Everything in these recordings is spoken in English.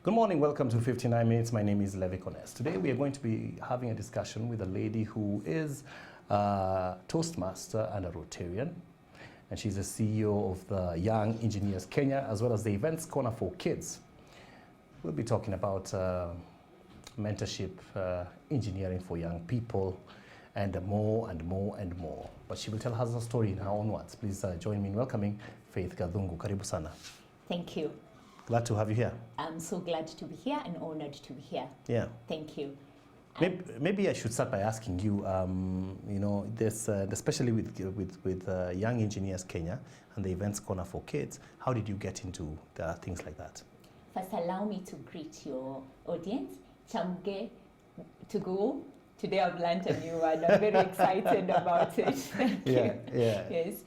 Good morning, welcome to 59 Minutes. My name is Levi Kones. Today we are going to be having a discussion with a lady who is a Toastmaster and a Rotarian. And she's the CEO of the Young Engineers Kenya, as well as the Events Corner for Kids. We'll be talking about mentorship, engineering for young people, and more and more and more. But she will tell us her story in her own words. Please join me in welcoming Faith Gathungu. Karibu sana. Thank you. Glad to have you here. I'm so glad to be here and honored to be here. Yeah. Thank you. Maybe I should start by asking you, you know, this, especially with Young Engineers Kenya and the Events Corner for Kids, how did you get into things like that? First, allow me to greet your audience. Chamge to go. Today I've learned a new word. I'm very excited about it. Thank you. Yeah. Yes.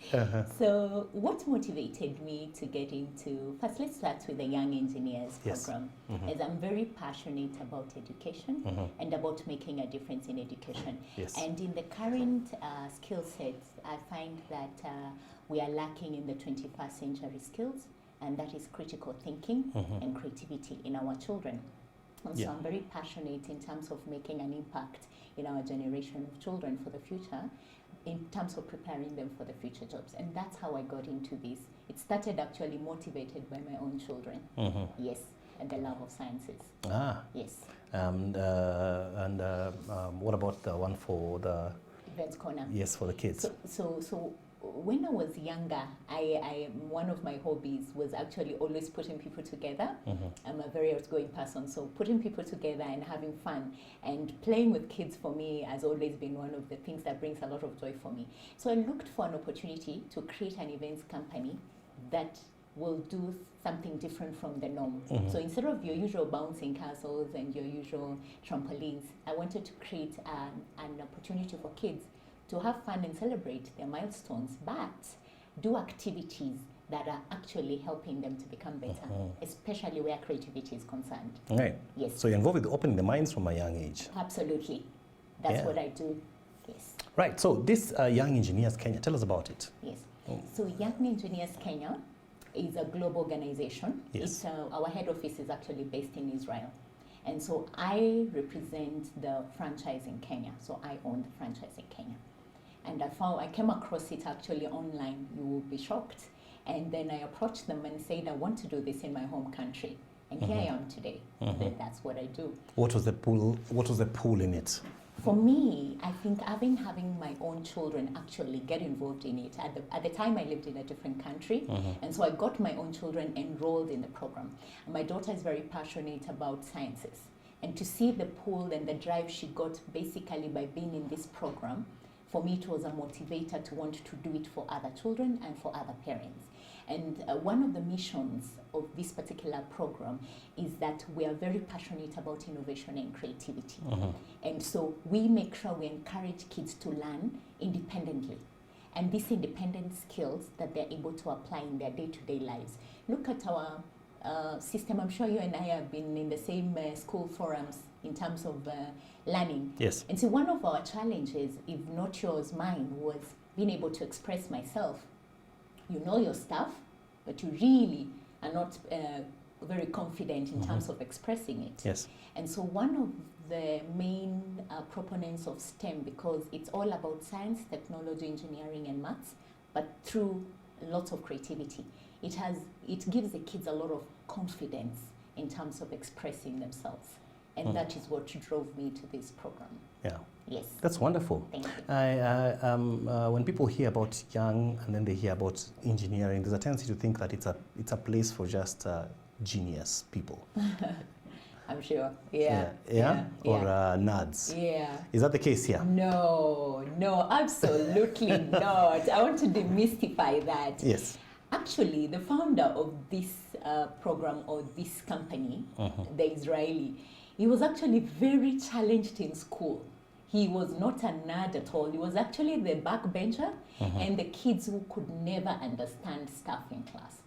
So what motivated me to get into, first let's start with the Young Engineers program. As I'm very passionate about education and about making a difference in education. Yes. And in the current skill sets, I find that we are lacking in the 21st century skills, and that is critical thinking and creativity in our children. And so I'm very passionate in terms of making an impact in our generation of children for the future, in terms of preparing them for the future jobs. And that's how I got into this. It started actually motivated by my own children. Yes, and the love of sciences. Ah. Yes. What about the one for the Events Corner? Yes, for the kids. So when I was younger, I one of my hobbies was actually always putting people together. I'm a very outgoing person, so putting people together and having fun and playing with kids for me has always been one of the things that brings a lot of joy for me. So I looked for an opportunity to create an events company that will do something different from the norm. So instead of your usual bouncing castles and your usual trampolines, I wanted to create an opportunity for kids to have fun and celebrate their milestones, but do activities that are actually helping them to become better, especially where creativity is concerned. Right. Yes. So you're involved with opening the minds from a young age. Absolutely. That's what I do. Yes. Right. So this Young Engineers Kenya, tell us about it. Yes. So Young Engineers Kenya is a global organization. Yes. Our head office is actually based in Israel. And so I represent the franchise in Kenya. So I own the franchise in Kenya. And I came across it actually online. You will be shocked. And then I approached them and said, I want to do this in my home country. And here I am today. Then that's what I do. What was the pull? What was the pull in it? For me, I think having my own children actually get involved in it. At the time, I lived in a different country, and so I got my own children enrolled in the program. And my daughter is very passionate about sciences, and to see the pull and the drive she got basically by being in this program, for me it was a motivator to want to do it for other children and for other parents. And one of the missions of this particular program is that we are very passionate about innovation and creativity. And so we make sure we encourage kids to learn independently. And these independent skills that they're able to apply in their day-to-day lives. Look at our system. I'm sure you and I have been in the same school forums in terms of learning. Yes. And so one of our challenges, if not yours, mine, was being able to express myself. You know your stuff, but you really are not very confident in terms of expressing it. Yes. And so one of the main proponents of STEM, because it's all about science, technology, engineering, and maths, but through lots of creativity. It gives the kids a lot of confidence in terms of expressing themselves. And that is what drove me to this program. Yeah. Yes. That's wonderful. Thank you. When people hear about young and then they hear about engineering, there's a tendency to think that it's a place for just genius people. I'm sure. Or nerds. Yeah. Is that the case here? No, absolutely not. I want to demystify that. Yes. Actually, the founder of this program or this company, the Israeli, he was actually very challenged in school. He was not a nerd at all. He was actually the backbencher and the kids who could never understand stuff in class.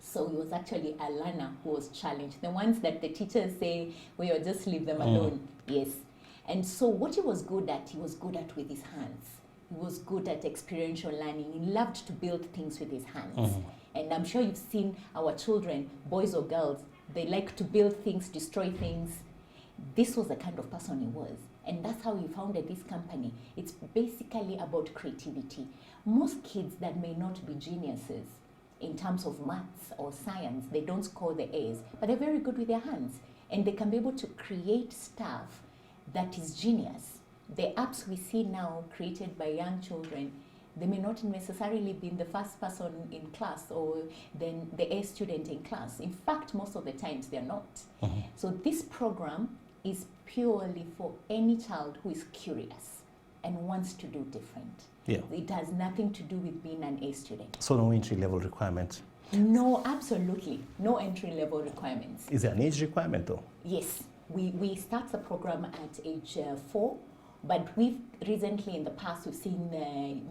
So he was actually a learner who was challenged. The ones that the teachers say, well, just leave them alone. Yes. And so what he was good at with his hands. He was good at experiential learning. He loved to build things with his hands. And I'm sure you've seen our children, boys or girls, They like to build things, destroy things. This was the kind of person he was. And that's how he founded this company. It's basically about creativity. Most kids that may not be geniuses in terms of maths or science, they don't score the A's, but they're very good with their hands. And they can be able to create stuff that is genius. The apps we see now created by young children, they may not necessarily be the first person in class or then the A student in class. In fact, most of the times they're not. So this program is purely for any child who is curious and wants to do different. Yeah. It has nothing to do with being an A student. So no entry level requirement. No, absolutely. No entry level requirements. Is there an age requirement though? Yes. We start the program at age 4. But we've recently, in the past, we've seen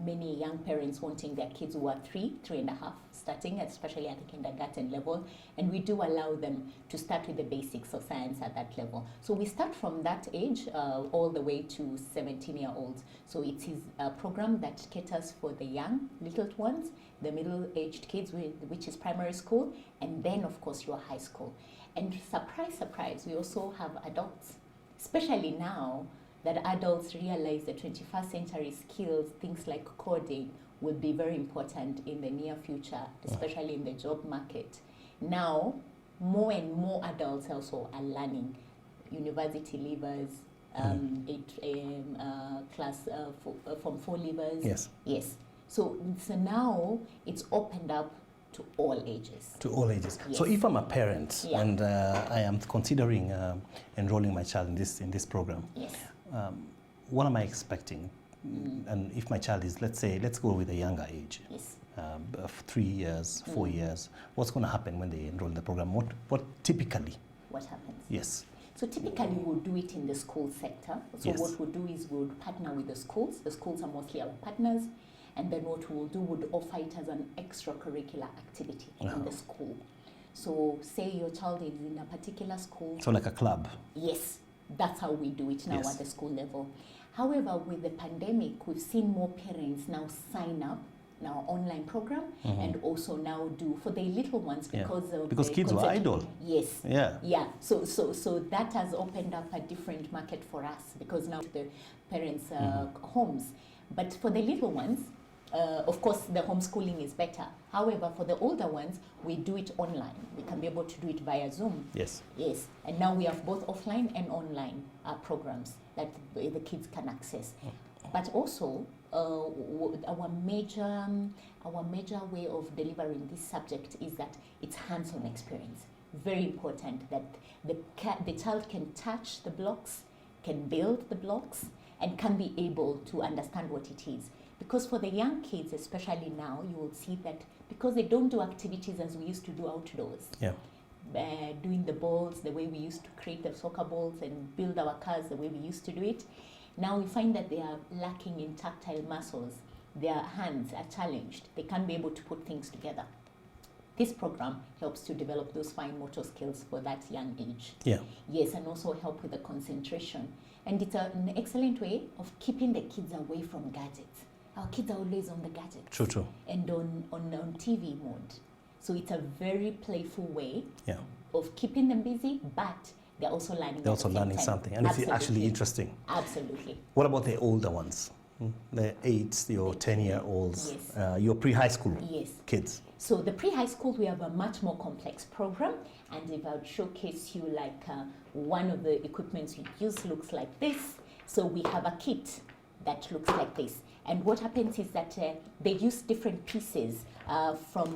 many young parents wanting their kids who are 3 and a half, starting, especially at the kindergarten level. And we do allow them to start with the basics of science at that level. So we start from that age all the way to 17-year-olds. So it is a program that caters for the young, little ones, the middle-aged kids, which is primary school, and then, of course, your high school. And surprise, surprise, we also have adults, especially now that adults realize the 21st century skills, things like coding, will be very important in the near future, especially in the job market. Now, more and more adults also are learning. University leavers, Form 4 leavers. Yes. Yes. So now it's opened up to all ages. To all ages. Yes. So if I'm a parent Yeah. and I am considering enrolling my child in this program, Yes. what am I expecting? And if my child is, let's go with a younger age, Yes. of 3 years, 4 years, what's going to happen when they enroll in the program? What typically? What happens? Yes. So typically we'll do it in the school sector. So Yes. what we'll do is we'll partner with the schools. The schools are mostly our partners. And then what we'll do, we'll offer it as an extracurricular activity in the school. So say your child is in a particular school. So like a club. Yes, that's how we do it now Yes. at the school level. However, with the pandemic, we've seen more parents now sign up in our online program and also now do for the little ones Yeah. because the kids were idle. Yes. Yeah. Yeah. So that has opened up a different market for us because now the parents' homes. But for the little ones, of course, the homeschooling is better. However, for the older ones, we do it online. We can be able to do it via Zoom. Yes. Yes, and now we have both offline and online programs that the kids can access. But also, our major way of delivering this subject is that it's hands-on experience. Very important that the child can touch the blocks, can build the blocks, and can be able to understand what it is. Because for the young kids, especially now, you will see that because they don't do activities as we used to do outdoors. Yeah. Doing the balls the way we used to create the soccer balls and build our cars the way we used to do it. Now we find that they are lacking in tactile muscles. Their hands are challenged. They can't be able to put things together. This program helps to develop those fine motor skills for that young age. Yeah. Yes, and also help with the concentration. And it's an excellent way of keeping the kids away from gadgets. Our kids are always on the gadgets. True. And on TV mode. So it's a very playful way Yeah. of keeping them busy, but they're also learning. They're also learning something, and it's actually Absolutely. interesting. Absolutely. What about the older ones? The 8, your 10-year-olds, Yes. your pre-high school Yes. kids? So the pre-high school, we have a much more complex program, and if I would showcase you like one of the equipments we use looks like this. So we have a kit that looks like this. And what happens is that they use different pieces from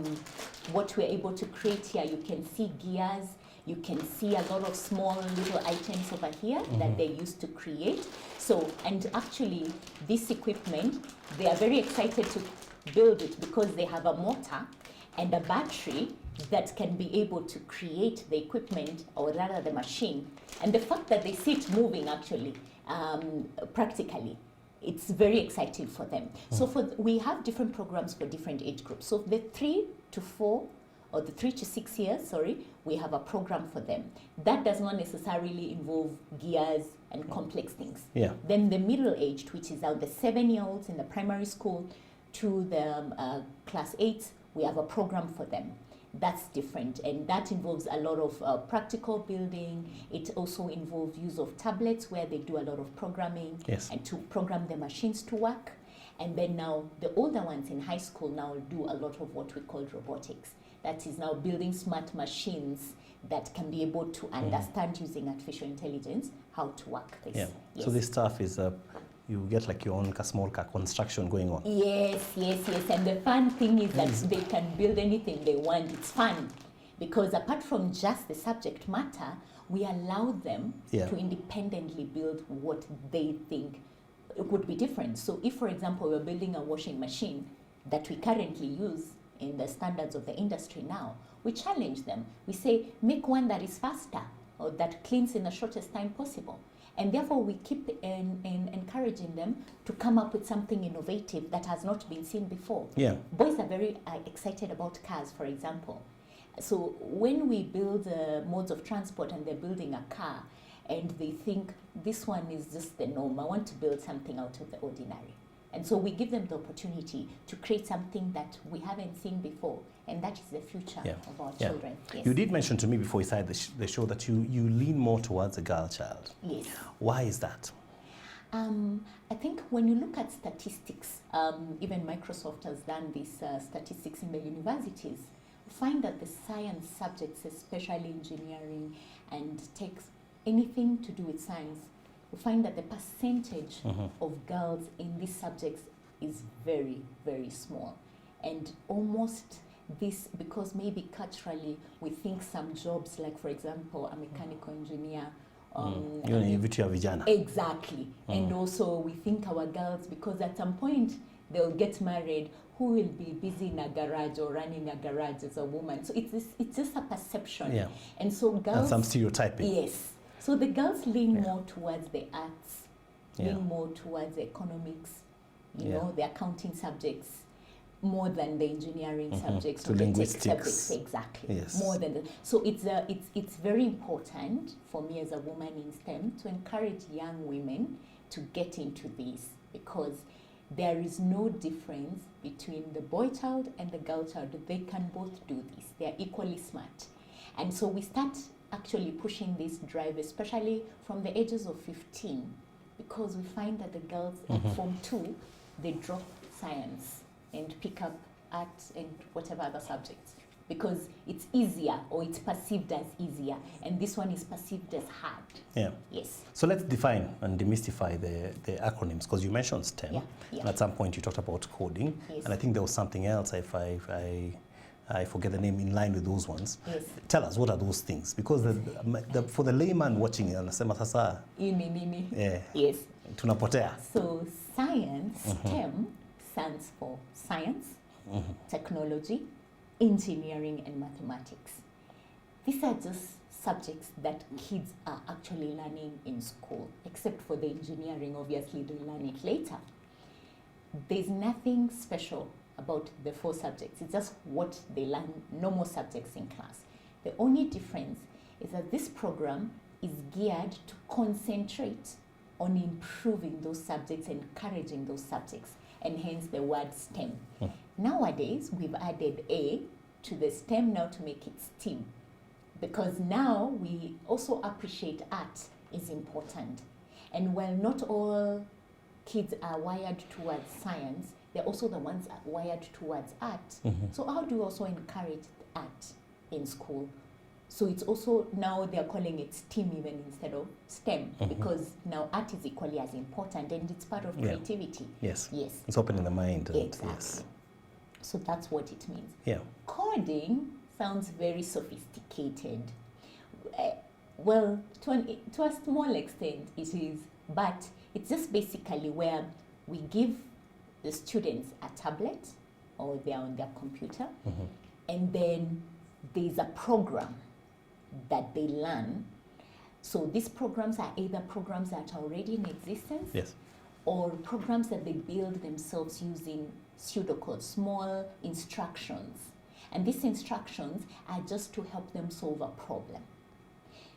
what we're able to create here. You can see gears, you can see a lot of small little items over here that they used to create. So, and actually this equipment, they are very excited to build it because they have a motor and a battery that can be able to create the equipment, or rather the machine. And the fact that they see it moving actually, practically, it's very exciting for them. So we have different programs for different age groups. So the 3 to 4 or the 3 to 6 years, we have a program for them. That does not necessarily involve gears and complex things. Yeah. Then the middle-aged, which is the 7-year-olds in the primary school to the class 8, we have a program for them. that's different, and that involves a lot of practical building. It also involves use of tablets where they do a lot of programming Yes. and to program the machines to work. And then now the older ones in high school now do a lot of what we call robotics. That is now building smart machines that can be able to understand using artificial intelligence how to work this. Yeah. Yes. So this stuff is you get like your own small car construction going on. Yes. And the fun thing is that they can build anything they want. It's fun because apart from just the subject matter, we allow them to independently build what they think would be different. So if, for example, we're building a washing machine that we currently use in the standards of the industry now, we challenge them. We say, make one that is faster or that cleans in the shortest time possible. And therefore, we keep encouraging them to come up with something innovative that has not been seen before. Yeah. Boys are very excited about cars, for example. So when we build modes of transport and they're building a car and they think this one is just the norm, I want to build something out of the ordinary. And so we give them the opportunity to create something that we haven't seen before, and that is the future of our children. Yes. You did mention to me before we started the show that you lean more towards a girl child. Yes. Why is that? I think when you look at statistics, even Microsoft has done these statistics in the universities, you find that the science subjects, especially engineering and takes anything to do with science, we find that the percentage of girls in these subjects is very, very small. And almost this, because maybe culturally we think some jobs, like for example, a mechanical engineer, exactly. And also we think our girls, because at some point they'll get married, who will be busy in a garage or running a garage as a woman. So it's just a perception. Yeah. And so girls... And some stereotyping. Yes. So the girls lean more towards the arts, lean more towards the economics, you know, the accounting subjects, more than the engineering subjects to or the tech linguistics. subjects. Exactly. Yes. More than the, so it's very important for me as a woman in STEM to encourage young women to get into this, because there is no difference between the boy child and the girl child. They can both do this. They are equally smart. And so we start actually pushing this drive, especially from the ages of 15, because we find that the girls at Form 2, they drop science and pick up art and whatever other subjects, because it's easier, or it's perceived as easier, and this one is perceived as hard. Yeah. Yes. So let's define and demystify the acronyms, because you mentioned STEM, and at some point you talked about coding, and I think there was something else, if I forget the name, in line with those ones. Yes. Tell us, what are those things? Because for the layman watching, anasema sasa, Yes. tunapotea. So science, STEM, stands for science, technology, engineering, and mathematics. These are just subjects that kids are actually learning in school, except for the engineering, obviously they learn it later. There's nothing special about the 4 subjects. It's just what they learn, normal subjects in class. The only difference is that this program is geared to concentrate on improving those subjects, encouraging those subjects, and hence the word STEM. Nowadays, we've added A to the STEM now to make it STEAM, because now we also appreciate art is important. And while not all kids are wired towards science, they're also the ones wired towards art. So how do we also encourage art in school? So it's also, now they're calling it STEAM even instead of STEM, because now art is equally as important, and it's part of creativity. Yes. Yes. It's opening the mind. And Exactly. Yes. So that's what it means. Yeah. Coding sounds very sophisticated. Well, to a small extent it is, but it's just basically where we give the students a tablet, or they're on their computer, and then there's a program that they learn. So these programs are either programs that are already in existence, Yes. or programs that they build themselves using pseudocode, small instructions. And these instructions are just to help them solve a problem.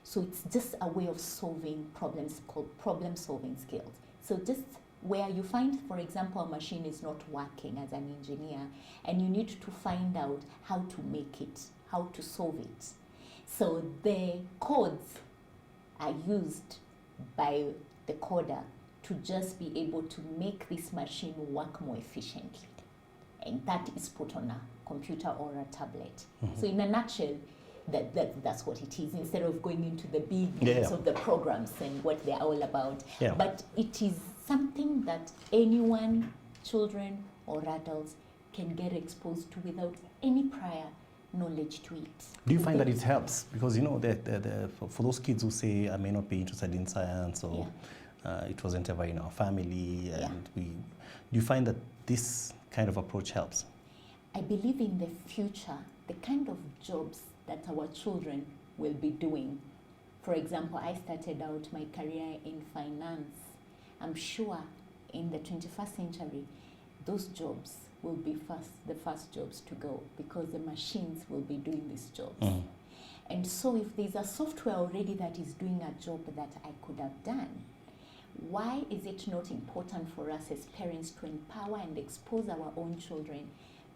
So it's just a way of solving problems, called problem-solving skills. So just where you find, for example, a machine is not working as an engineer, and you need to find out how to make it how to solve it. So the codes are used by the coder to just be able to make this machine work more efficiently. And that is put on a computer or a tablet. So in a nutshell, that's what it is, instead of going into the big names of the programs and what they're all about. Yeah. But it is something that anyone, children or adults, can get exposed to without any prior knowledge to it. Do you find that it helps? Because, you know, for those kids who say, I may not be interested in science, or it wasn't ever in our family, and do you find that this kind of approach helps? I believe in the future, the kind of jobs that our children will be doing. For example, I started out my career in finance. I'm sure in the 21st century, those jobs will be the first jobs to go, because the machines will be doing these jobs. And so if there's a software already that is doing a job that I could have done, why is it not important for us as parents to empower and expose our own children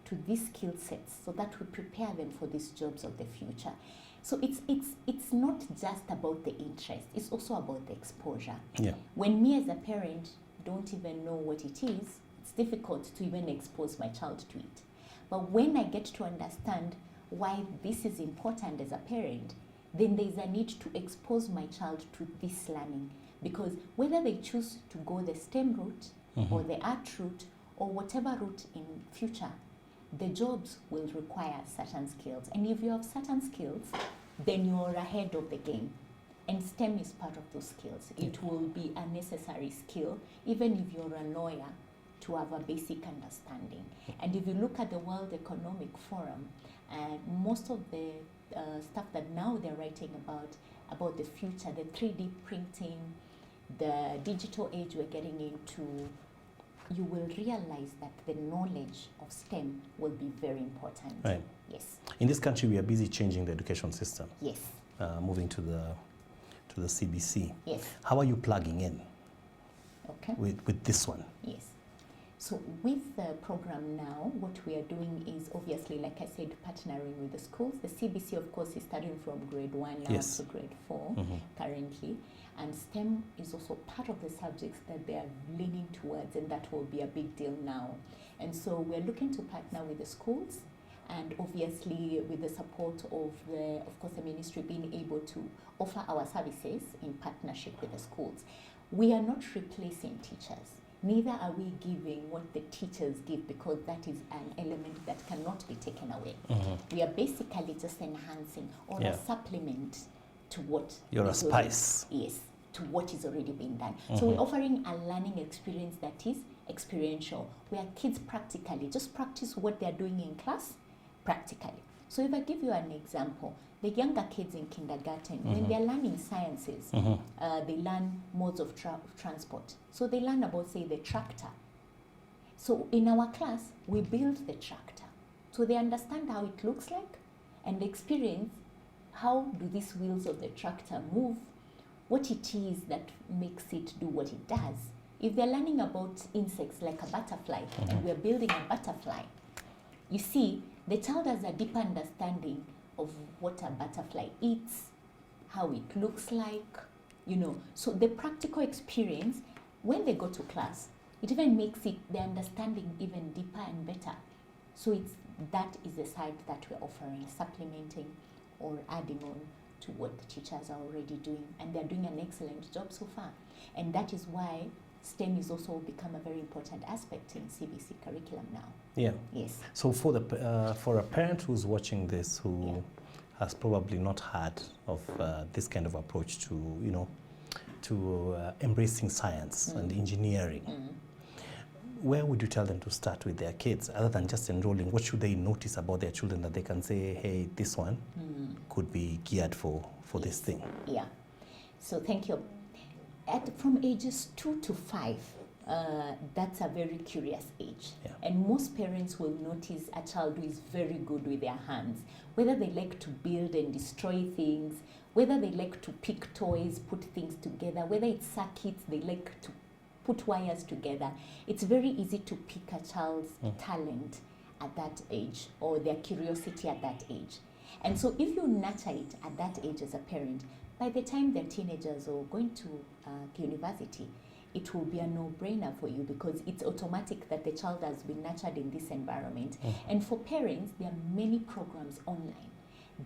to these skill sets so that we prepare them for these jobs of the future? So it's not just about the interest, it's also about the exposure. Yeah. When me as a parent don't even know what it is, it's difficult to even expose my child to it. But when I get to understand why this is important as a parent, then there's a need to expose my child to this learning. Because whether they choose to go the STEM route or the art route or whatever route in future, the jobs will require certain skills. And if you have certain skills, then you're ahead of the game. And STEM is part of those skills. It will be a necessary skill, even if you're a lawyer, to have a basic understanding. And if you look at the World Economic Forum, most of the stuff that now they're writing about the future, the 3D printing, the digital age we're getting into, you will realize that the knowledge of STEM will be very important. Right. Yes. In this country, we are busy changing the education system. Yes. Moving to the CBC. Yes. How are you plugging in with this one? Yes. So with the program now, what we are doing is obviously, like I said, partnering with the schools. The CBC, of course, is starting from grade 1 now to grade 4 currently. And STEM is also part of the subjects that they are leaning towards, and that will be a big deal now. And so we're looking to partner with the schools, and obviously with the support of the ministry being able to offer our services in partnership with the schools. We are not replacing teachers. Neither are we giving what the teachers give, because that is an element that cannot be taken away. We are basically just enhancing or a supplement to what you're a spice. Yes, to what is already being done. So we're offering a learning experience that is experiential, where kids practically just practice what they're doing in class practically. So if I give you an example, the younger kids in kindergarten, when they're learning sciences, they learn modes of transport. So they learn about, say, the tractor. So in our class, we build the tractor. So they understand how it looks like and experience how do these wheels of the tractor move, what it is that makes it do what it does. If they're learning about insects like a butterfly, and we're building a butterfly, you see, the child has a deeper understanding of what a butterfly eats, how it looks like, So the practical experience, when they go to class, it even makes the understanding even deeper and better. So that is the side that we're offering, supplementing or adding on to what the teachers are already doing. And they're doing an excellent job so far. And that is why STEM is also become a very important aspect in CBC curriculum now. Yeah. Yes. So for a parent who's watching this, who has probably not heard of this kind of approach to embracing science and engineering, where would you tell them to start with their kids, other than just enrolling? What should they notice about their children that they can say, hey, this one could be geared for this thing? Yeah. So thank you. From ages 2 to 5, that's a very curious age. Yeah. And most parents will notice a child who is very good with their hands, whether they like to build and destroy things, whether they like to pick toys, put things together, whether it's circuits, they like to put wires together. It's very easy to pick a child's talent at that age, or their curiosity at that age. And so if you nurture it at that age as a parent, by the time they're teenagers or going to university, it will be a no-brainer for you because it's automatic that the child has been nurtured in this environment. And for parents, there are many programs online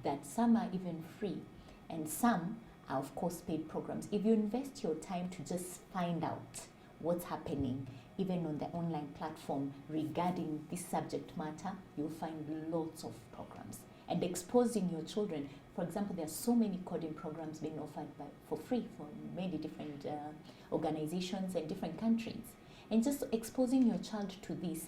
that some are even free and some are of course paid programs. If you invest your time to just find out what's happening, even on the online platform regarding this subject matter, you'll find lots of programs. And exposing your children, for example, there are so many coding programs being offered for free from many different organizations and different countries. And just exposing your child to this,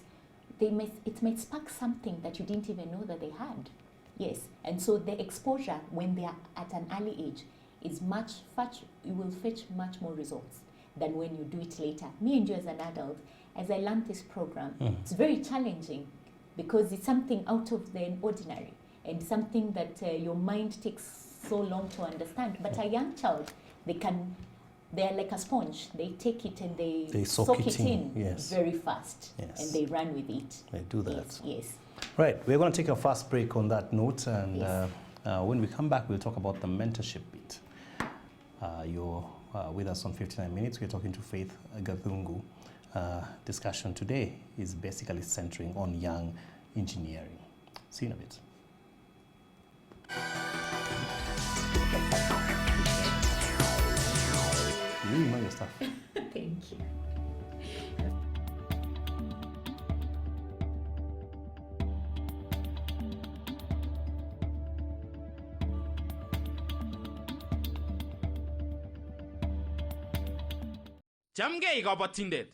it may spark something that you didn't even know that they had. Yes, and so the exposure when they are at an early age is you will fetch much more results than when you do it later. Me and you as an adult, as I learned this program, it's very challenging because it's something out of the ordinary and something that your mind takes so long to understand. But a young child, they're like a sponge. They take it and they soak it in very fast, and they run with it. They do that. Yes. Right, we're going to take a fast break on that note, and when we come back, we'll talk about the mentorship bit. You're with us on 59 Minutes. We're talking to Faith Gathungu. Discussion today is basically centering on young engineering. See you in a bit. You really know your stuff. Thank you. Jamge ikabatindet.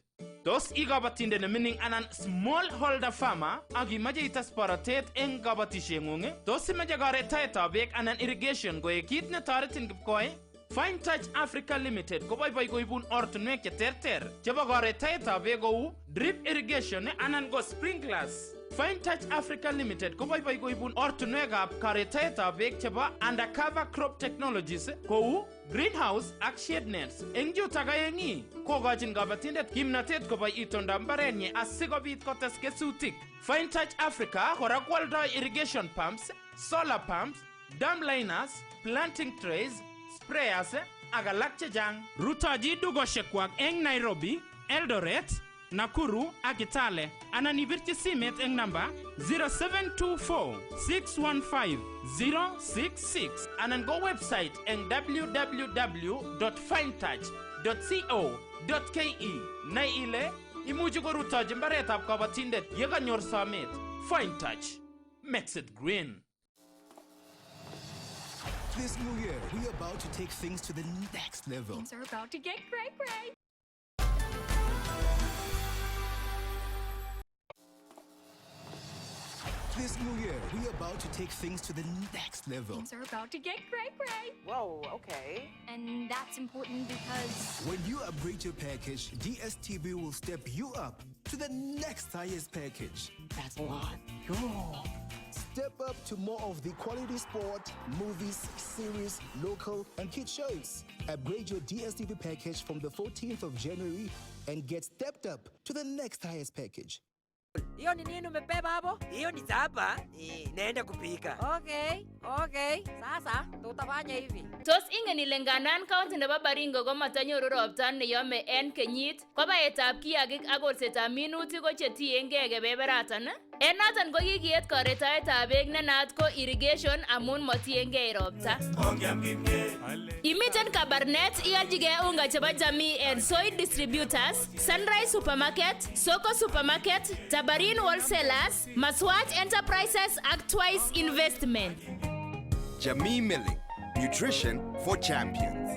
Tos ikabatindet nemining anan smallholder farmer ak imache ites borotet eng kabatishengung, tos imache karetaetab beek anan irrigation koek kit netoretin kipkoi? Fine Touch Africa Limited koboiboi koibun ortinwek cheterter chebo karetaetab beek kou drip irrigation anan ko sprinklers. Fine Touch Africa Limited koboiboi koibun ortinwekab karetaetab beek chebo undercover crop technologies kou greenhouse ak shade nets. Eng yutok aengi kokochin kabatindet kimnatet koboi itondab mbarenyi asikobit kotes kesutik. Fine Touch Africa kora kwoldoi irrigation pumps, solar pumps, dam liners, planting trays, sprayers ak alak chechang. Rutochi dukoshekwak eng Nairobi, Eldoret, Nakuru ak Kitale anan ibirchi simet eng namba 0724-615-066 anan go website eng www.finetouch.co.ke. Nai ile imuchi korutochi mbaretab kabatindet yekanyor somet. Fine Touch makes it green. This new year, we're about to take things to the next level. Things are about to get great. This new year, we're about to take things to the next level. Things are about to get great. Whoa, okay. And that's important because When you upgrade your package, DSTV will step you up to the next highest package. That's a lot. Step up to more of the quality sport, movies, series, local, and kid shows. Upgrade your DSTV package from the 14th of January and get stepped up to the next highest package. Hiyo ni nini umebeba hapo? Hiyo ni zapa. Naenda kupika. Okay. Sasa tutafanya hivi. Tos ingen ile ngandan county nebo Baringo komatanyoru ropta neyome en kenyit, ko baetab kiagik ak kolsetab minutik ko chetiengei kebeberatan. En noton ko kikiet karetaetab beek ne naat ko irrigation amun matiengei ropta. Imiten Kabarnet ialjigei unga chebo jamii en Soy Distributors, Sunrise Supermarket, Soko Supermarket, Tabarin Wholesalers, Maswat Enterprises ak Twice Investment. Jamii Milling, nutrition for champions.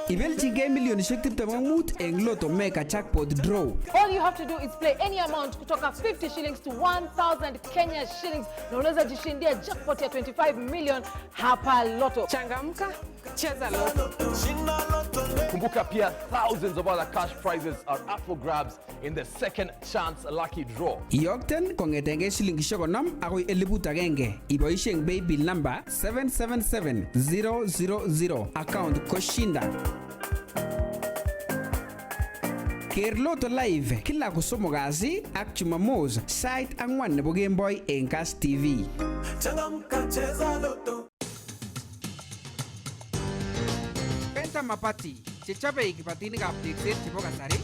Ibeljigei milionishek 25 eng Lotto Mega Jackpot Draw. All you have to do is play any amount kutoka 50 shillings to 1000 Kenya shillings na unaweza jishindia jackpot ya 25 million hapa Lotto. Changamka, cheza Lotto. Kumbuka pia thousands of other cash prizes are up for grabs in the second chance lucky draw. Iyokten kongetenge shilingishek 50 akoi 1000 iboishen paybill number 777000 account Koshinda. Ker Loto live kila kosomok kasi ak Jumamos sait 4 nebo kemboi eng Kass TV. Penta Mabati chechobe kibatinikab tekset chebo kasari.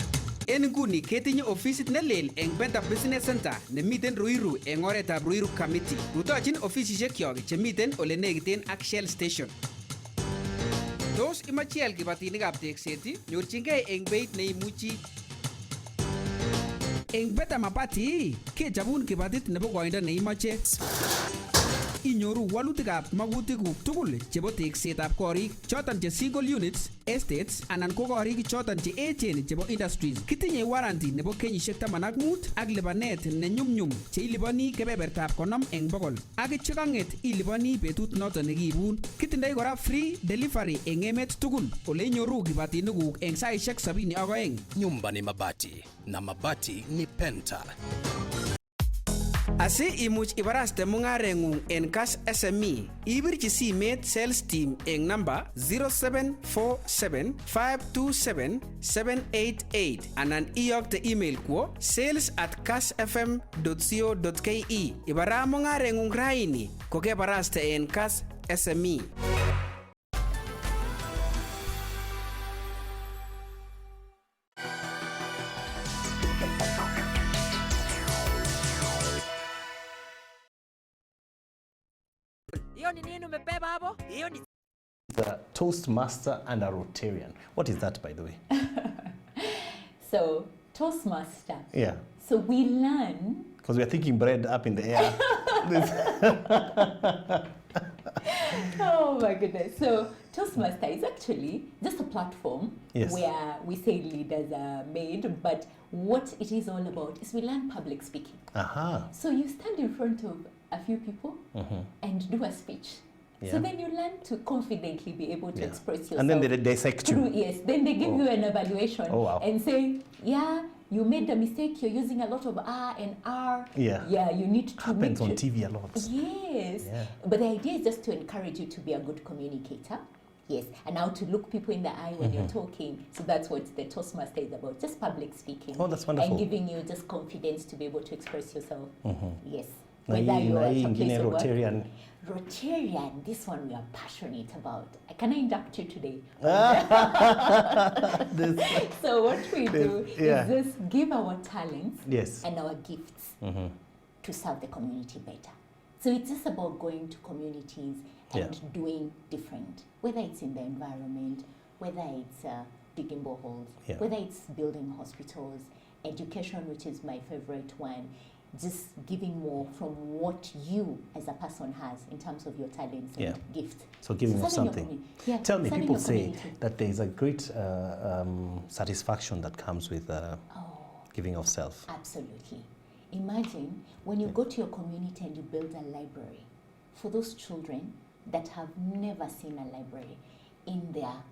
En nguni ketinye ofisit nelel eng Penta Business Center nemiten Ruiru eng oretab Ruiru Committee. Rutochin ofisishekyok chemiten ole nekiten ak Shell Station. Tos imache ial kibatinikab tekset, nyorchingei eng beit neimuchi. Eng Penta Mabati kechobun kibatit nebo koindo neimache. Inyoru walutikab magutikuk tugul chebo teksetab korik choton che single units, estates anan ko korik choton che echen chebo industries. Kitinye warranty nebo kenyisiek 15 ak lipanet ne nyumnyum che ilipani kebebertab 50 eng 100 ak chekanget ilipani betut noton nekiibun. Kitindoi kora free delivery eng emet tugul ole inyoru kibatinikuk eng saisiek 72. Nyumba ni mabati na mabati ni Penta. Asi imuch ibaraste mung'areng'ung en Kass SME, ibirchi simet sales team eng namba 0747527788 anan iyokte email kwo sales@kassfm.co.ke. Ibara mung'areng'ung raini kokebaraste en Kass SME. The Toastmaster and a Rotarian. What is that, by the way? So, Toastmaster. Yeah. So we learn. Because we are thinking bread up in the air. Oh my goodness. So Toastmaster is actually just a platform where we say leaders are made, but what it is all about is we learn public speaking. So you stand in front of a few people and do a speech. So then you learn to confidently be able to express yourself. And then they dissect you. Then they give you an evaluation and say, yeah, you made a mistake, you're using a lot of R and R. Yeah, you need to happens on TV a lot. Yes. But the idea is just to encourage you to be a good communicator. Yes, and how to look people in the eye when you're talking. So that's what the Toastmaster is about, just public speaking. Oh, that's wonderful. And giving you just confidence to be able to express yourself. Yes. Whether you are at a place of work. Rotarian, this one we are passionate about. Can I induct you today? So what we do is just give our talents and our gifts to serve the community better. So it's just about going to communities and doing different, whether it's in the environment, whether it's digging boreholes, whether it's building hospitals, education, which is my favorite one, just giving more from what you as a person has in terms of your talents and gifts. So giving of something. Tell me, people say that there is a great satisfaction that comes with giving of self. Absolutely. Imagine when you go to your community and you build a library for those children that have never seen a library in their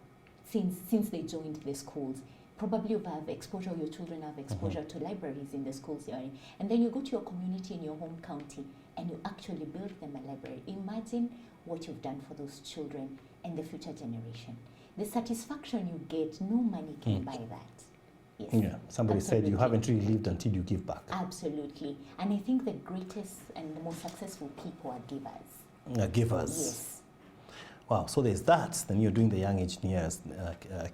since they joined the schools. Probably you have exposure, your children have exposure to libraries in the schools you're in. And then you go to your community in your home county and you actually build them a library. Imagine what you've done for those children and the future generation. The satisfaction you get, no money can buy that. Yes. Yeah, somebody said you haven't really lived until you give back. Absolutely. And I think the greatest and the most successful people are givers. Givers. Yes. Wow, so there's that. Then you're doing the Young Engineers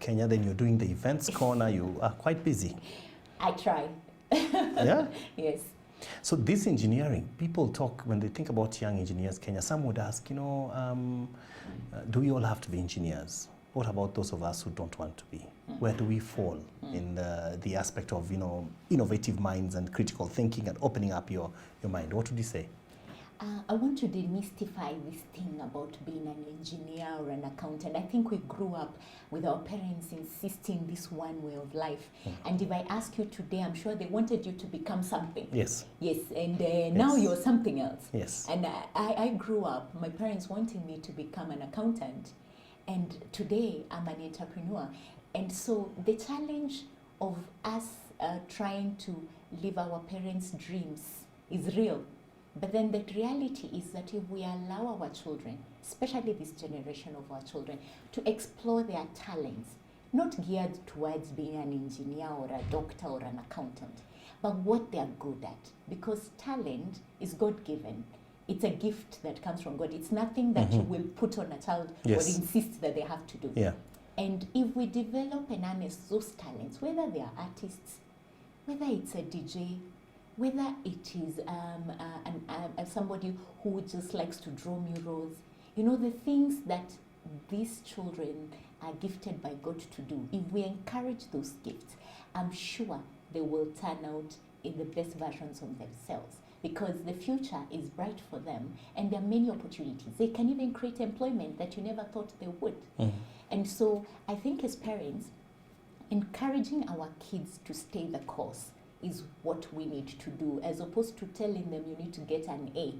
Kenya, then you're doing the Events Corner. You are quite busy. I try. Yeah? Yes. So this engineering, people talk, when they think about Young Engineers Kenya, some would ask, do we all have to be engineers? What about those of us who don't want to be? Where do we fall in the aspect of, innovative minds and critical thinking and opening up your mind? What would you say? I want to demystify this thing about being an engineer or an accountant. I think we grew up with our parents insisting this one way of life. And if I ask you today, I'm sure they wanted you to become something. Yes. Yes, and now you're something else. Yes. And I grew up, my parents wanting me to become an accountant. And today I'm an entrepreneur. And so the challenge of us trying to live our parents' dreams is real. But then the reality is that if we allow our children, especially this generation of our children, to explore their talents not geared towards being an engineer or a doctor or an accountant, but what they are good at. Because talent is God-given. It's a gift that comes from God. It's nothing that you will put on a child or insist that they have to do. Yeah. And if we develop and harness those talents, whether they are artists, whether it's a DJ, whether it is somebody who just likes to draw murals, you know, the things that these children are gifted by God to do, if we encourage those gifts, I'm sure they will turn out in the best versions of themselves, because the future is bright for them and there are many opportunities. They can even create employment that you never thought they would. And so I think as parents, encouraging our kids to stay the course is what we need to do, as opposed to telling them you need to get an A.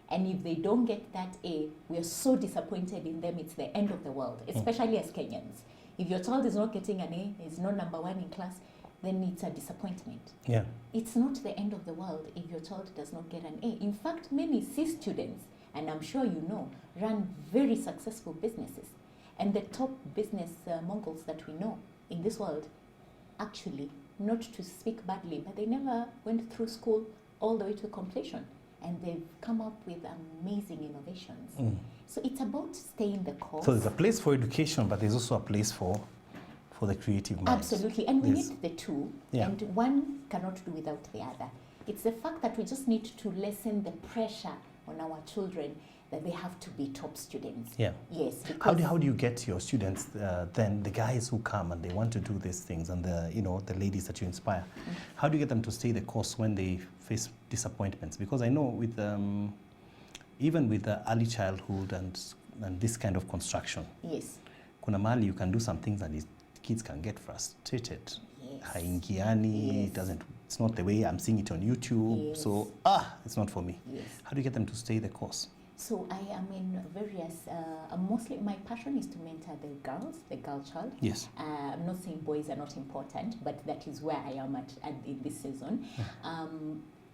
And if they don't get that A, we are so disappointed in them, it's the end of the world, especially as Kenyans. If your child is not getting an A, is not number one in class, then it's a disappointment. Yeah. It's not the end of the world if your child does not get an A. In fact, many C students, and I'm sure you know, run very successful businesses. And the top business moguls that we know in this world, actually, not to speak badly, but they never went through school all the way to completion. And they've come up with amazing innovations. So it's about staying the course. So there's a place for education, but there's also a place for the creative mind. Absolutely, and we need the two, and one cannot do without the other. It's the fact that we just need to lessen the pressure on our children that they have to be top students. Yeah. Yes. How do you get your students, then the guys who come and they want to do these things, and the ladies that you inspire, how do you get them to stay the course when they face disappointments? Because I know with even with the early childhood and this kind of construction, yes, kuna mahali you can do some things and kids can get frustrated. Yes. Haingiani, it's not the way I'm seeing it on YouTube, so it's not for me. Yes. How do you get them to stay the course? So I am in various, mostly my passion is to mentor the girl child. Yes. I'm not saying boys are not important, but that is where I am at in this season.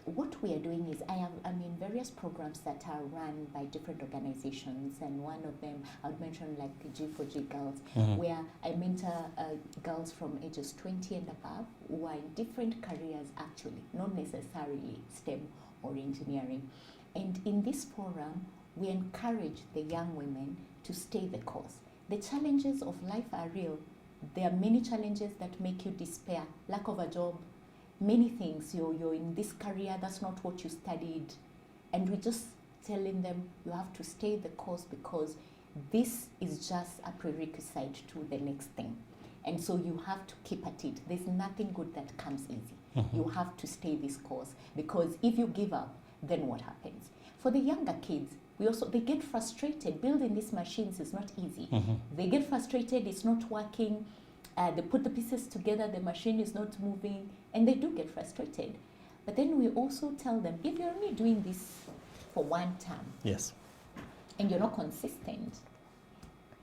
What we are doing is I'm in various programs that are run by different organizations, and one of them I would mention like G4G Girls, where I mentor girls from ages 20 and above who are in different careers actually, not necessarily STEM or engineering. And in this forum, we encourage the young women to stay the course. The challenges of life are real. There are many challenges that make you despair, lack of a job, many things. You're in this career, that's not what you studied. And we're just telling them you have to stay the course because this is just a prerequisite to the next thing. And so you have to keep at it. There's nothing good that comes easy. You have to stay this course, because if you give up, then what happens? For the younger kids, they get frustrated. Building these machines is not easy. They get frustrated, it's not working. They put the pieces together, the machine is not moving, and they do get frustrated. But then we also tell them, if you're only doing this for one term, yes, and you're not consistent,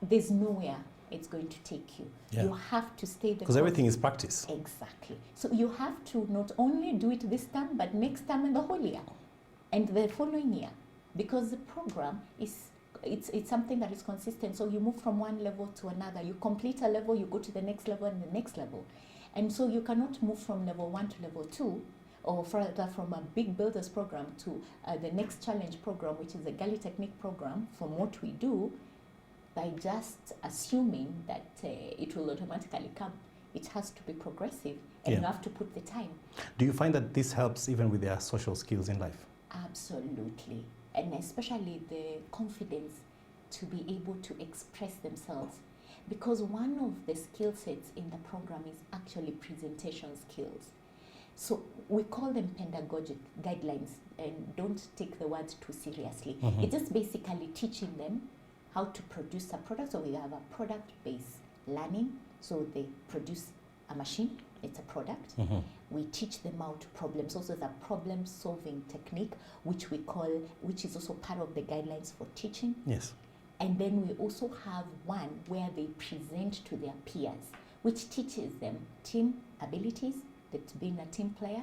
there's nowhere it's going to take you. Yeah. You have to stay the because everything is practice. Exactly. So you have to not only do it this term, but next term and the whole year, and the following year, because the program is it's something that is consistent. So you move from one level to another. You complete a level, you go to the next level and the next level, and so you cannot move from level 1 to level 2, or further from a big builders program to the next challenge program, which is the Gali Technique program. From what we do, by just assuming that it will automatically come. It has to be progressive, and you have to put the time. Do you find that this helps even with their social skills in life? Absolutely, and especially the confidence to be able to express themselves, because one of the skill sets in the program is actually presentation skills. So we call them pedagogic guidelines, and don't take the words too seriously. It's just basically teaching them how to produce a product. So we have a product-based learning. So they produce a machine, it's a product. We teach them how to problem solve. So it's a problem-solving technique, which is also part of the guidelines for teaching. Yes. And then we also have one where they present to their peers, which teaches them team abilities, that being a team player,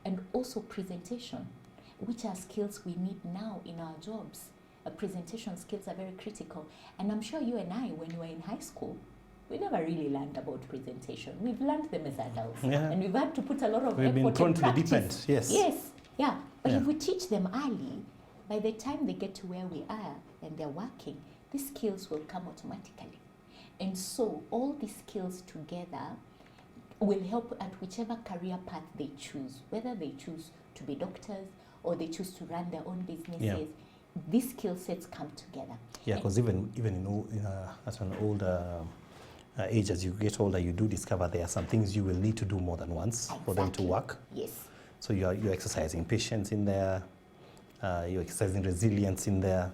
and also presentation, which are skills we need now in our jobs. Presentation skills are very critical. And I'm sure you and I, when you were in high school, we never really learned about presentation. We've learned them as adults. Yeah. And we've had to put a lot of We've been effort thrown and to the deep practice. end, yes. Yes, yeah. But Yeah. if we teach them early, by the time they get to where we are and they're working, these skills will come automatically. And so all these skills together will help at whichever career path they choose, whether they choose to be doctors or they choose to run their own businesses. Yeah. These skill sets come together. Yeah, because even at an older age, as you get older, you do discover there are some things you will need to do more than once for them to work. Yes. So you're exercising patience in there, you're exercising resilience in there.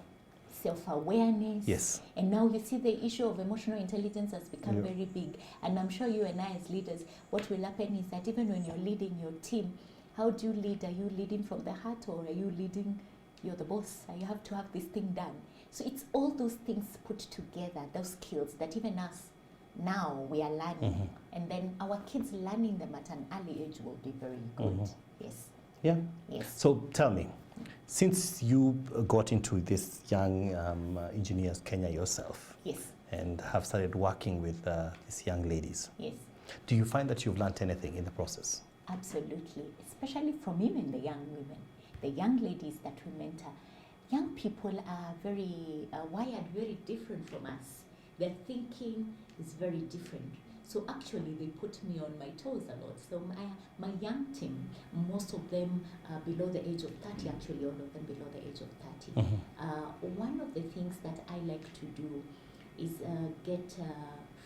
Self-awareness. Yes. And now you see the issue of emotional intelligence has become Yeah. very big. And I'm sure you and I as leaders, what will happen is that even when you're leading your team, how do you lead? Are you leading from the heart, or are you leading, you're the boss, and you have to have this thing done? So it's all those things put together, those skills that even us now we are learning. And then our kids learning them at an early age will be very good. Yes. Yeah. Yes. So tell me, since you got into this young engineers Kenya yourself, Yes. and have started working with these young ladies, Yes. do you find that you've learned anything in the process? Absolutely, especially from even the young women, the young ladies that we mentor. Young people are very wired very different from us. Their thinking is very different. So actually they put me on my toes a lot. So my young team, most of them are below the age of 30, actually all of them below the age of 30. One of the things that I like to do is get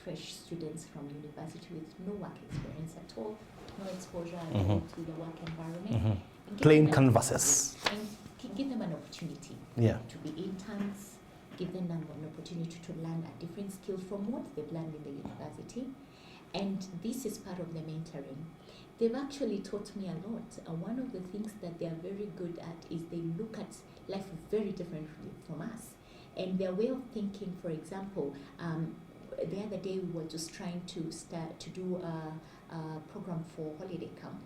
fresh students from university with no work experience at all, no exposure to the work environment. And give Plain them canvases. and give them an opportunity to be interns, give them an opportunity to learn a different skill from what they've learned in the university. And this is part of the mentoring. They've actually taught me a lot. One of the things that they are very good at is they look at life very differently from us. And their way of thinking, for example, the other day we were just trying to start to do a program for holiday camp.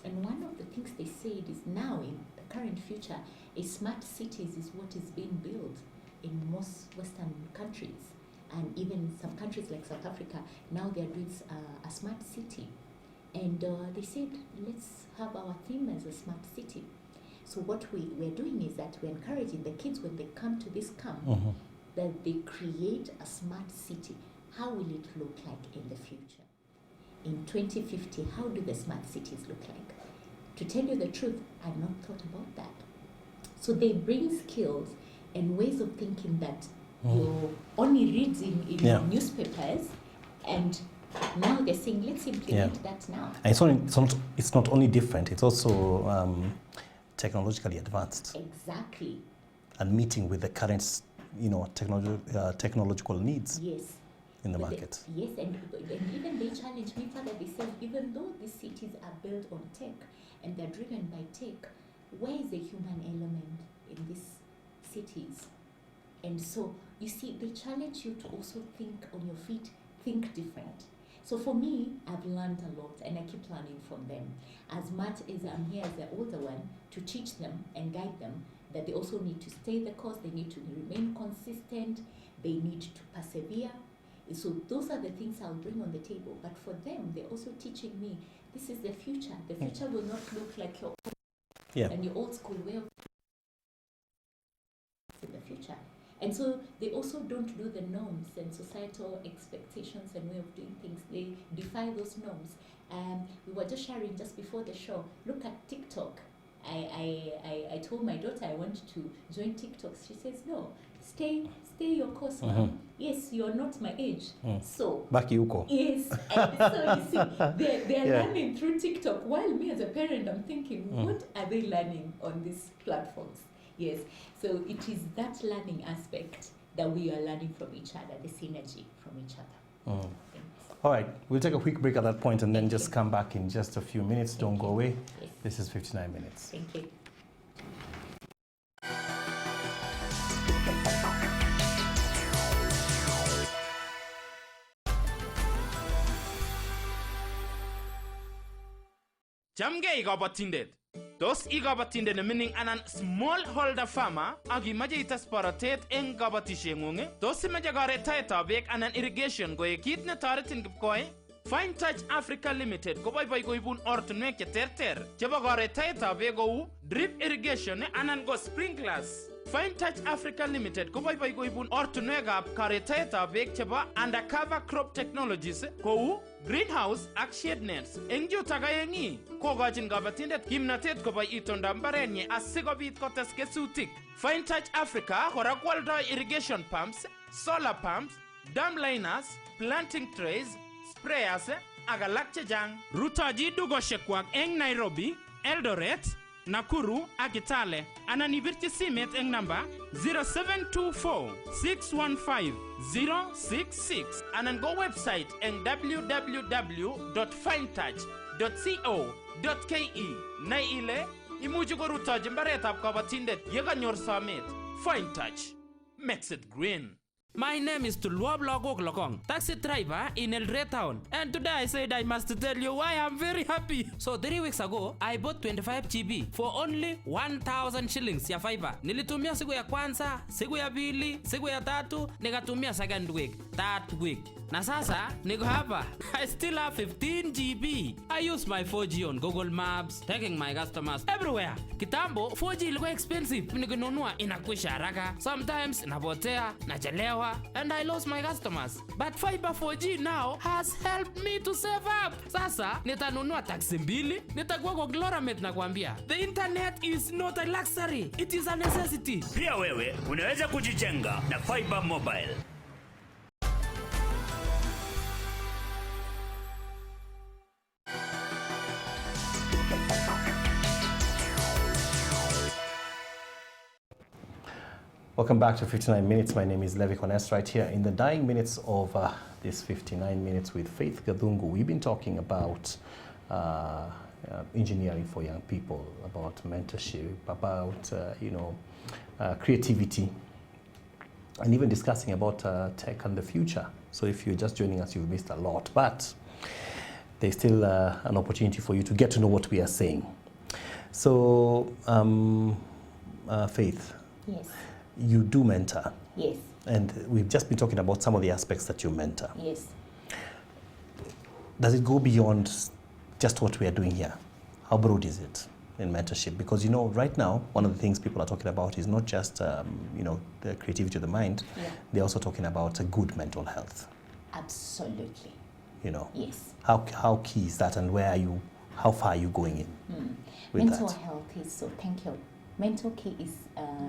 And one of the things they said is now in the current future, smart cities is what is being built in most Western countries. And even some countries like South Africa, now they're doing a smart city. And they said, let's have our theme as a smart city. So what we're doing is that we're encouraging the kids when they come to this camp, that they create a smart city. How will it look like in the future? In 2050, how do the smart cities look like? To tell you the truth, I've not thought about that. So they bring skills and ways of thinking that you're only reading in your newspapers, and now they're saying, let's implement that now. And it's not only different, it's also technologically advanced. Exactly. And meeting with the current, technological needs. Yes. In the market. Yes, and even they challenge me further. They say, even though these cities are built on tech and they're driven by tech, where is the human element in these cities? And so, you see, they challenge you to also think on your feet, think different. So for me, I've learned a lot and I keep learning from them. As much as I'm here as the older one to teach them and guide them, that they also need to stay the course, they need to remain consistent, they need to persevere. So those are the things I'll bring on the table. But for them, they're also teaching me, this is the future. The future will not look like your old and your old school way of in the future. And so they also don't do the norms and societal expectations and way of doing things. They defy those norms. We were just sharing just before the show, look at TikTok. I told my daughter I want to join TikTok. She says, no, stay your course, mom. Yes, you're not my age. So Baki uko. yes, and so you see, they're learning through TikTok, while me as a parent, I'm thinking, what are they learning on these platforms? Yes, so it is that learning aspect that we are learning from each other, the synergy from each other. All right, we'll take a quick break at that point and then just come back in just a few minutes. Don't go away. Yes. This is 59 minutes. Thank you. Chamgei kabatindet. Tos I kabatindet nemining anan smallholder farmer ak imache ites borotet eng kabatishengung, tos imache karetaetab beek anan irrigation koek kit netoretin kipkoi? Fine Touch Africa Limited koboiboi koibun ortinwek cheterter chebo karetaetab beek kou drip irrigation anan ko sprinklers. Fine Touch Africa Limited koboiboi koibun ortinwekab karetaetab beek chebo undercover crop technologies kou greenhouse ak shade nets. Eng yutok aengi kokochin kabatindet kimnatet koboi itondab mbarenyi asikobit kotes kesutik. Fine Touch Africa kora kwoldoi irrigation pumps, solar pumps, dam liners, planting trays, sprayers ak alak chechang. Rutochi dukoshekwak eng Nairobi, Eldoret, Nakuru ak Kitale anan ibirchi simet eng namba 0724-615-066 anan go website eng www.finetouch.co.ke. Nai ile imuchi korutochi mbaretab kabatindet yekanyor somet. Fine Touch makes it green. My name is Tulwab Lagok Lokong, taxi driver in Eldoret Town. And today I said I must tell you why I'm very happy. So 3 weeks ago, I bought 25 GB for only 1,000 shillings ya fiber. Nilitumia siku ya kwanza, siku ya pili, siku ya tatu, nikatumia second week, third week. Na sasa, niko hapa. I still have 15 GB. I use my 4G on Google Maps, taking my customers everywhere. Kitambo, 4G ilikuwa expensive. Nikinunua inakwisha haraka. Sometimes inapotea, nachelewa, and I lost my customers. But Fiber 4G now has helped me to save up. Sasa, nitanunua taxi mbili, nitakuwa kwa Gloramet na kuambia. The internet is not a luxury, it is a necessity. Pia wewe, unaweza kujijenga na Fiber Mobile. Welcome back to 59 Minutes. My name is Levi Konest, right here in the dying minutes of this 59 Minutes with Faith Gadungu. We've been talking about engineering for young people, about mentorship, about creativity, and even discussing about tech and the future. So if you're just joining us, you've missed a lot, but there's still an opportunity for you to get to know what we are saying. So, Faith. Yes. You do mentor. Yes. And we've just been talking about some of the aspects that you mentor. Yes. Does it go beyond just what we are doing here? How broad is it in mentorship? Because, you know, right now, one of the things people are talking about is not just, the creativity of the mind. Yeah. They're also talking about a good mental health. Absolutely. You know? Yes. How key is that, and how far are you going in with Mental that? health is so, thank you. Mental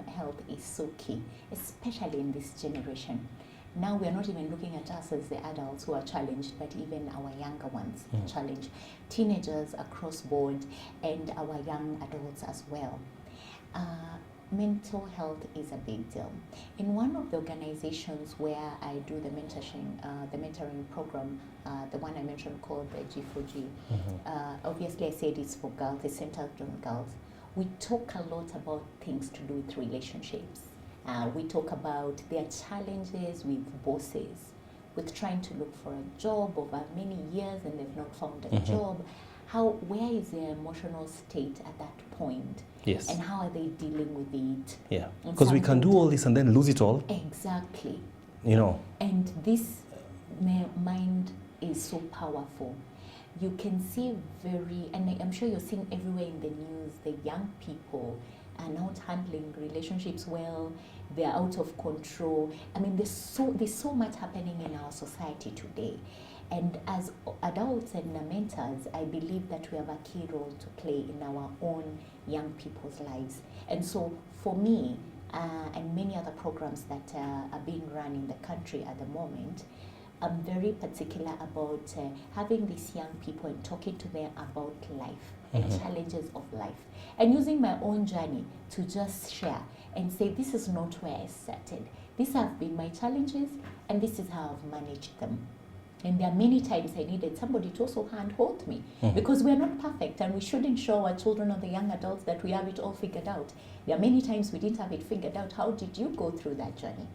health is so key, especially in this generation. Now we are not even looking at us as the adults who are challenged, but even our younger ones are challenged. Teenagers across board and our young adults as well. Mental health is a big deal. In one of the organizations where I do the mentoring program, the one I mentioned called the G4G, obviously I said it's for girls, it's centered on girls. We talk a lot about things to do with relationships. We talk about their challenges with bosses, with trying to look for a job over many years and they've not found a job. Where is their emotional state at that point? Yes. And how are they dealing with it? Yeah, because we can do all this and then lose it all. Exactly. You know. And this mind is so powerful. You can see and I'm sure you're seeing everywhere in the news, the young people are not handling relationships well, they're out of control. I mean, there's so much happening in our society today. And as adults and mentors, I believe that we have a key role to play in our own young people's lives. And so for me, and many other programs that are being run in the country at the moment, I'm very particular about having these young people and talking to them about life and challenges of life, and using my own journey to just share and say, this is not where I started. These have been my challenges and this is how I've managed them. And there are many times I needed somebody to also handhold me, because we're not perfect and we shouldn't show our children or the young adults that we have it all figured out. There are many times we didn't have it figured out. How did you go through that journey?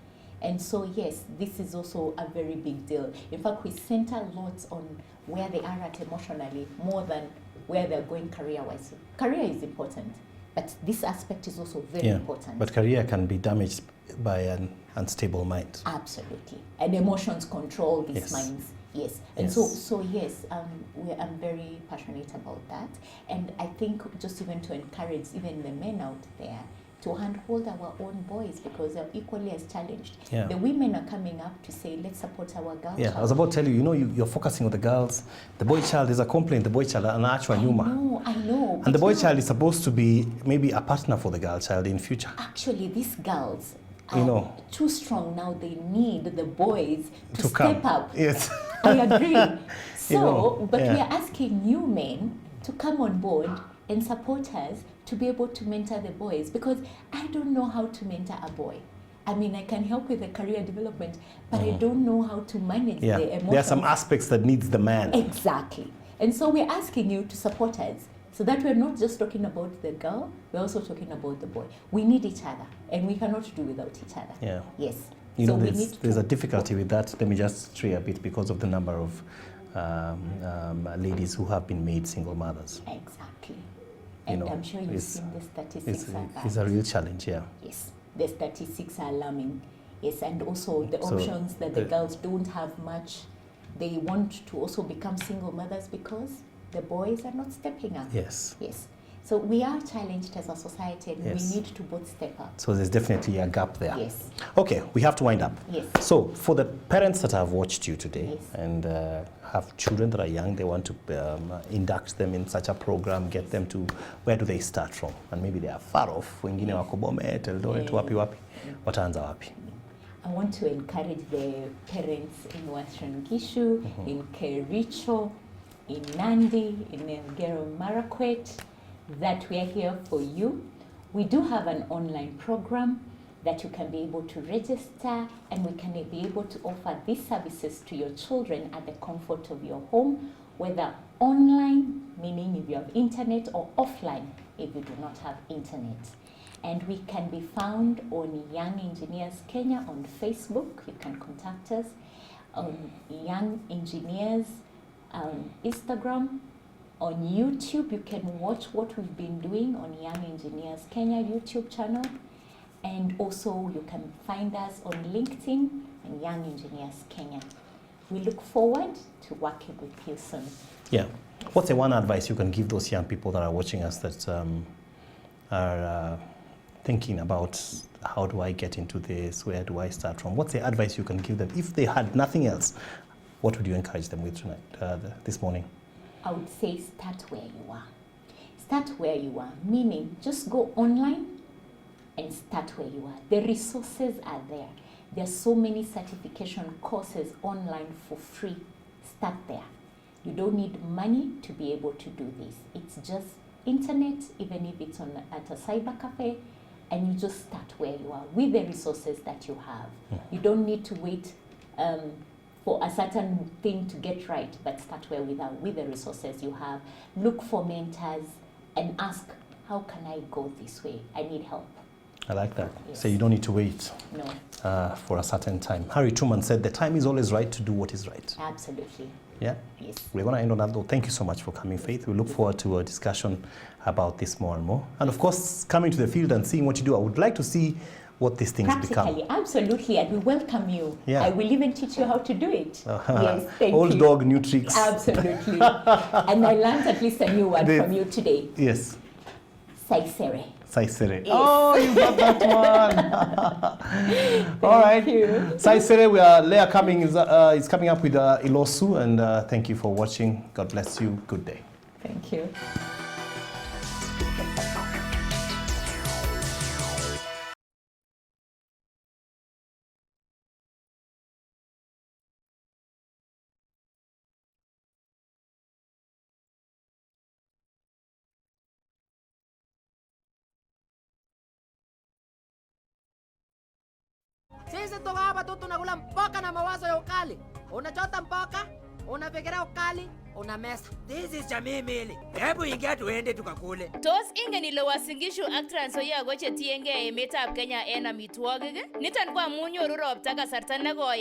And so, yes, this is also a very big deal. In fact, we center lots on where they are at emotionally more than where they're going career-wise. Career is important, but this aspect is also very important. But career can be damaged by an unstable mind. Absolutely. And emotions control these minds. Yes. And so yes, I'm very passionate about that. And I think just even to encourage even the men out there to handhold our own boys, because they're equally as challenged. Yeah. The women are coming up to say, let's support our girl child. I was about to tell you, you're focusing on the girls. The boy child is a complaint, the boy child, an actual humor. I know. And the boy child is supposed to be maybe a partner for the girl child in future. Actually, these girls are too strong now. They need the boys to step up. Yes. I agree. So, but we are asking you men to come on board and support us to be able to mentor the boys, because I don't know how to mentor a boy. I mean, I can help with the career development, but I don't know how to manage the emotions. There are some aspects that needs the man. Exactly. And so we're asking you to support us, so that we're not just talking about the girl, we're also talking about the boy. We need each other, and we cannot do without each other. Yeah. Yes. There's a difficulty with that. Let me just stray a bit because of the number of ladies who have been made single mothers. Exactly. And I'm sure you've seen the statistics. It's a real challenge, Yes, the statistics are alarming. Yes, and also the options that the girls don't have much. They want to also become single mothers because the boys are not stepping up. Yes. Yes. So we are challenged as a society, and we need to both step up. So there's definitely a gap there. Yes. Okay, we have to wind up. Yes. So for the parents that have watched you today and have children that are young, they want to induct them in such a program, get them to, where do they start from? And maybe they are far off. Wengine wako Bomet, Eldoret, wapi wapi. Wataanza wapi? I want to encourage the parents in Western Gishu, in Kericho, in Nandi, in Elgeyo Marakwet, that we are here for you. We do have an online program that you can be able to register, and we can be able to offer these services to your children at the comfort of your home, whether online, meaning if you have internet, or offline if you do not have internet. And we can be found on Young Engineers Kenya on Facebook. You can contact us on Young Engineers Instagram. On YouTube, you can watch what we've been doing on Young Engineers Kenya YouTube channel. And also you can find us on LinkedIn and Young Engineers Kenya. We look forward to working with you soon. Yeah. What's the one advice you can give those young people that are watching us that are thinking about how do I get into this, where do I start from? What's the advice you can give them? If they had nothing else, what would you encourage them with tonight, this morning? I would say start where you are. Start where you are, meaning just go online and start where you are. The resources are there. There are so many certification courses online for free. Start there. You don't need money to be able to do this. It's just internet, even if it's at a cyber cafe, and you just start where you are with the resources that you have. You don't need to wait for a certain thing to get right, but start where with the resources you have. Look for mentors and ask, how can I go this way? I need help. I like that. So you don't need to wait for a certain time. Harry Truman said the time is always right to do what is right. Absolutely. Yeah? Yes. We're going to end on that though. Thank you so much for coming, Faith. We look forward to a discussion about this more and more. And of course, coming to the field and seeing what you do. I would like to see what these things Practically, become. absolutely, and we welcome you. Yeah. I will even teach you how to do it. Yes, thank Old you. dog, new tricks. Absolutely. And I learned at least a new word from you today. Yes. Saisere. Saisere. Yes. Oh, you got that one. All right. Saisere, Leah coming is coming up with Ilosu, and thank you for watching. God bless you. Good day. Thank you. Sisi tuko hapa tu tunakula mboka na mawazo ya ukali. Unachota mboka, unafikiria ukali, una mesa. This is Jamii Mili. Hebu ingia tuende tukakule. Tos ingen ile Uasin Gishu ak Trans Nzoia ko chetiengei emetab Kenya en amitwogik? Niton ko amun nyoru ropta kasarta nekoi